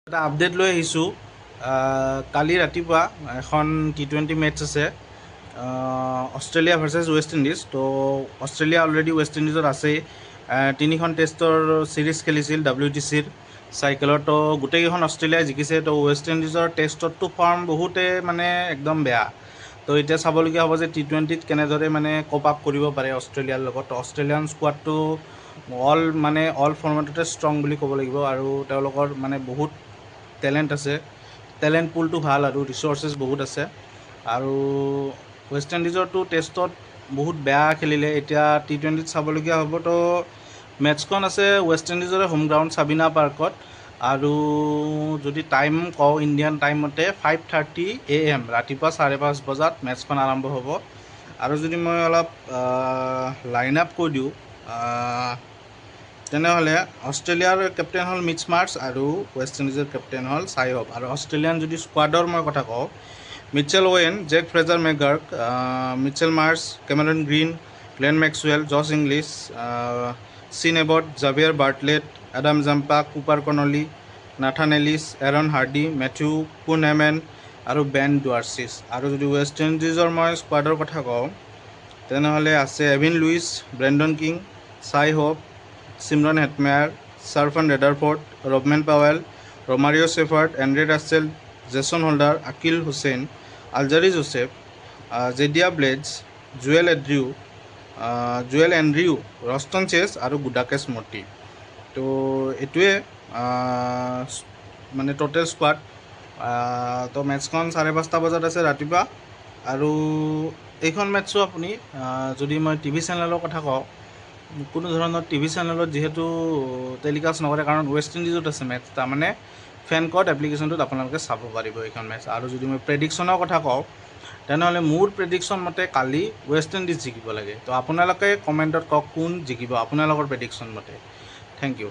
এটা আপডেট লৈ আহিছোঁ। কালি ৰাতিপুৱা এখন T20 মেটচ আছে, অষ্ট্ৰেলিয়া ভাৰ্চেছ ৱেষ্ট ইণ্ডিজ। তো অষ্ট্ৰেলিয়া অলৰেডি ৱেষ্ট ইণ্ডিজত আছেই, 3খন টেষ্টৰ ছিৰিজ খেলিছিল WTCৰ চাইকেলত। তো গোটেইকেইখন অষ্ট্ৰেলিয়াই জিকিছে। তো ৱেষ্ট ইণ্ডিজৰ টেষ্টতটো ফৰ্ম বহুতে মানে একদম বেয়া। তো এতিয়া চাবলগীয়া হ'ব যে T20ত কেনেদৰে মানে কপ আপ কৰিব পাৰে অষ্ট্ৰেলিয়াৰ লগত। অষ্ট্ৰেলিয়ান স্কোৱাডটো অল ফৰ্মেটতে ষ্ট্ৰং বুলি ক'ব লাগিব, আৰু তেওঁলোকৰ মানে বহুত টেলেণ্ট আছে, টেলেণ্ট পুলটো ভাল আৰু ৰিচৰ্চেছ বহুত আছে। আৰু ৱেষ্ট ইণ্ডিজৰটো টেষ্টত বহুত বেয়া খেলিলে, এতিয়া T20ত চাবলগীয়া হ'ব। তো মেটচখন আছে ৱেষ্ট ইণ্ডিজৰে হোম গ্ৰাউণ্ড ছাবিনা পাৰ্কত, আৰু যদি টাইম কওঁ ইণ্ডিয়ান টাইমতে 5:30 AM ৰাতিপুৱা 5:30 বজাত মেটচখন আৰম্ভ হ'ব। আৰু যদি মই অলপ লাইন আপ কৈ দিওঁ তেনেহ'লে অষ্ট্ৰেলিয়াৰ কেপ্টেইন হ'ল মিচ মাৰ্ছ আৰু ৱেষ্ট ইণ্ডিজৰ কেপ্টেইন হ'ল চাই হোপ। আৰু অষ্ট্ৰেলিয়ান যদি স্কোৱাডৰ মই কথা কওঁ, Mitchell Owen, Jake Fraser McGurk, Mitchell Marsh, Cameron Green, Glenn Maxwell, Josh Inglis, Sean Abbott, Xavier Bartlett, Adam Zampa, Cooper Connolly, Nathan Ellis, Aaron Hardie, Matthew Kuhnemann আৰু Ben ডুৱাৰ্চিছ। আৰু যদি ৱেষ্ট ইণ্ডিজৰ মই স্কোৱাডৰ কথা কওঁ তেনেহ'লে আছে Evin Lewis, Brandon King, Shai Hope, Shimron Hetmyer, Sherfane Rutherford, Rovman Powell, Romario' Shepherd, Andre Russell, Jason Holder, Akeal Hosein, Alzarri Joseph, Jediah Blades, Jewel Andrew, Roston Chase আৰু গুডাকেছ মৰ্টি। তো এইটোৱে মানে টোটেল স্কোৱাড। তো মেটচখন 5:30 বজাত আছে ৰাতিপুৱা। আৰু এইখন মেটচো আপুনি যদি মই টিভি চেনেলৰ কথা কওঁ, কোনো ধৰণৰ টিভি চেনেলত যিহেতু টেলিকাষ্ট নকৰে, কাৰণ ৱেষ্ট ইণ্ডিজত আছে মেটচ, তাৰমানে ফেনকট এপ্লিকেশ্যনটোত আপোনালোকে চাব পাৰিব এইখন মেটচ। আৰু যদি মই প্ৰেডিকশ্যনৰ কথা কওঁ তেনেহ'লে মোৰ প্ৰেডিকশ্যন মতে কালি ৱেষ্ট ইণ্ডিজ জিকিব লাগে। তো আপোনালোকে কমেণ্টত কওক কোন জিকিব আপোনালোকৰ প্ৰেডিকশ্যন মতে। Thank U.